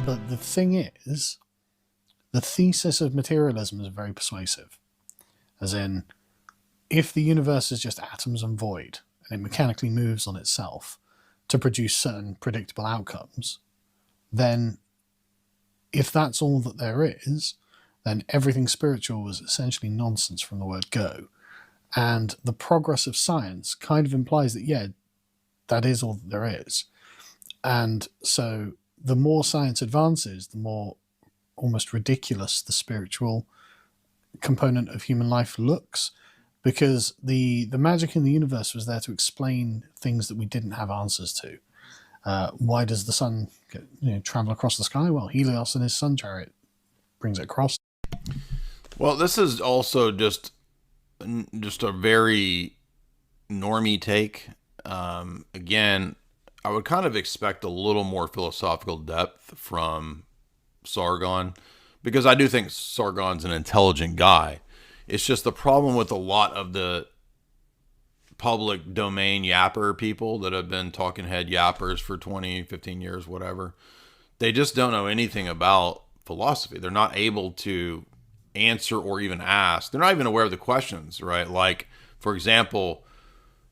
But the thing is, the thesis of materialism is very persuasive. As in, if the universe is just atoms and void, and it mechanically moves on itself to produce certain predictable outcomes, then if that's all that there is, then everything spiritual is essentially nonsense from the word go. And the progress of science kind of implies that, yeah, that is all that there is. And so the more science advances, the more almost ridiculous the spiritual component of human life looks, because the magic in the universe was there to explain things that we didn't have answers to. Why does the sun travel across the sky? Well, Helios and his sun chariot brings it across. Well, this is also just a very normie take. Again, I would kind of expect a little more philosophical depth from Sargon, because I do think Sargon's an intelligent guy. It's just the problem with a lot of the public domain yapper people that have been talking head yappers for 20, 15 years, whatever. They just don't know anything about philosophy. They're not able to answer or even ask. They're not even aware of the questions, right? Like, for example,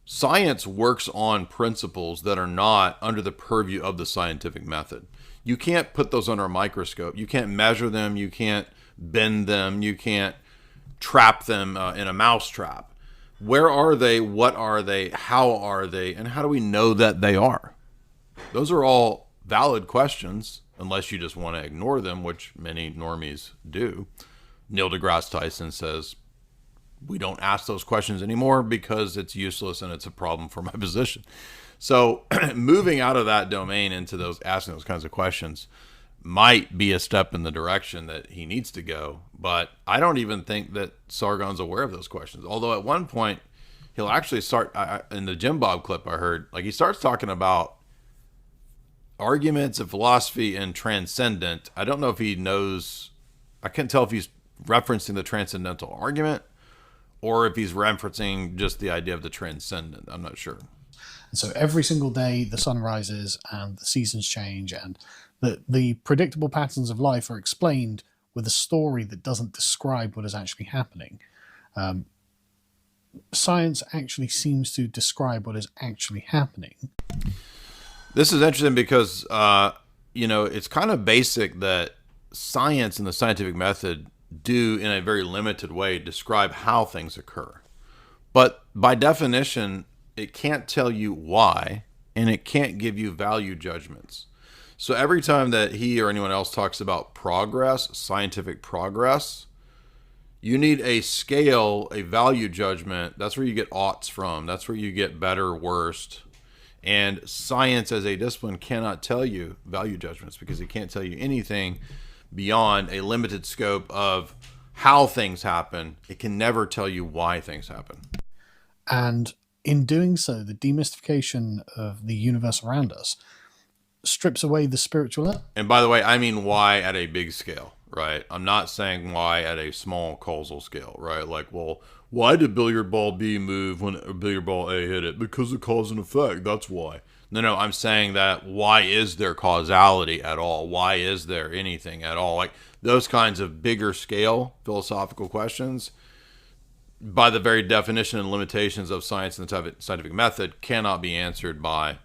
science works on principles that are not under the purview of the scientific method. You can't put those under a microscope. You can't measure them. You can't bend them. You can't trap them in a mouse trap. Where are they? What are they? How are they? And how do we know that they are? Those are all valid questions, unless you just want to ignore them, which many normies do. Neil deGrasse Tyson says, we don't ask those questions anymore because it's useless and it's a problem for my position. So moving out of that domain into those asking those kinds of questions might be a step in the direction that he needs to go. But I don't even think that Sargon's aware of those questions. Although at one point he'll actually start, in the Jim Bob clip I heard, like he starts talking about arguments of philosophy and transcendent. I don't know if he knows, I can't tell if he's referencing the transcendental argument or if he's referencing just the idea of the transcendent. I'm not sure. And so every single day the sun rises and the seasons change, and the predictable patterns of life are explained with a story that doesn't describe what is actually happening. Science actually seems to describe what is actually happening. This is interesting because, it's kind of basic that science and the scientific method do, in a very limited way, describe how things occur. But by definition, it can't tell you why, and it can't give you value judgments. So every time that he or anyone else talks about progress, scientific progress, you need a scale, a value judgment. That's where you get oughts from. That's where you get better, worst. And science as a discipline cannot tell you value judgments because it can't tell you anything beyond a limited scope of how things happen. It can never tell you why things happen. And in doing so, the demystification of the universe around us strips away the spiritual. And by the way, I mean why at a big scale, right? I'm not saying why at a small causal scale, right? Like, well, why did billiard ball B move when billiard ball A hit it? Because of cause and effect. That's why. No, I'm saying that why is there causality at all? Why is there anything at all? Like those kinds of bigger scale philosophical questions, by the very definition and limitations of science and the scientific method, cannot be answered by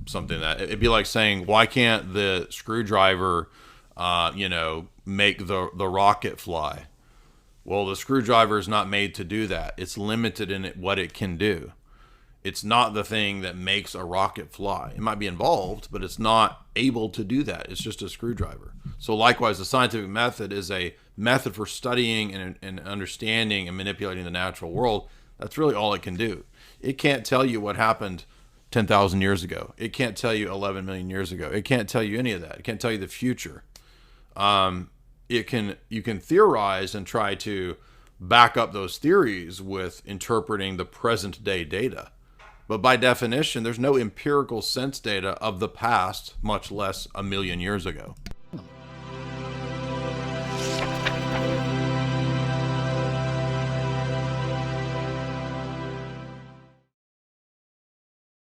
something that it'd be like saying, why can't the screwdriver, make the rocket fly? Well, the screwdriver is not made to do that. It's limited in what it can do. It's not the thing that makes a rocket fly. It might be involved, but it's not able to do that. It's just a screwdriver. So likewise, the scientific method is a method for studying and understanding and manipulating the natural world. That's really all it can do. It can't tell you what happened 10,000 years ago. It can't tell you 11 million years ago. It can't tell you any of that. It can't tell you the future. You can theorize and try to back up those theories with interpreting the present day data. But by definition, there's no empirical sense data of the past, much less a million years ago.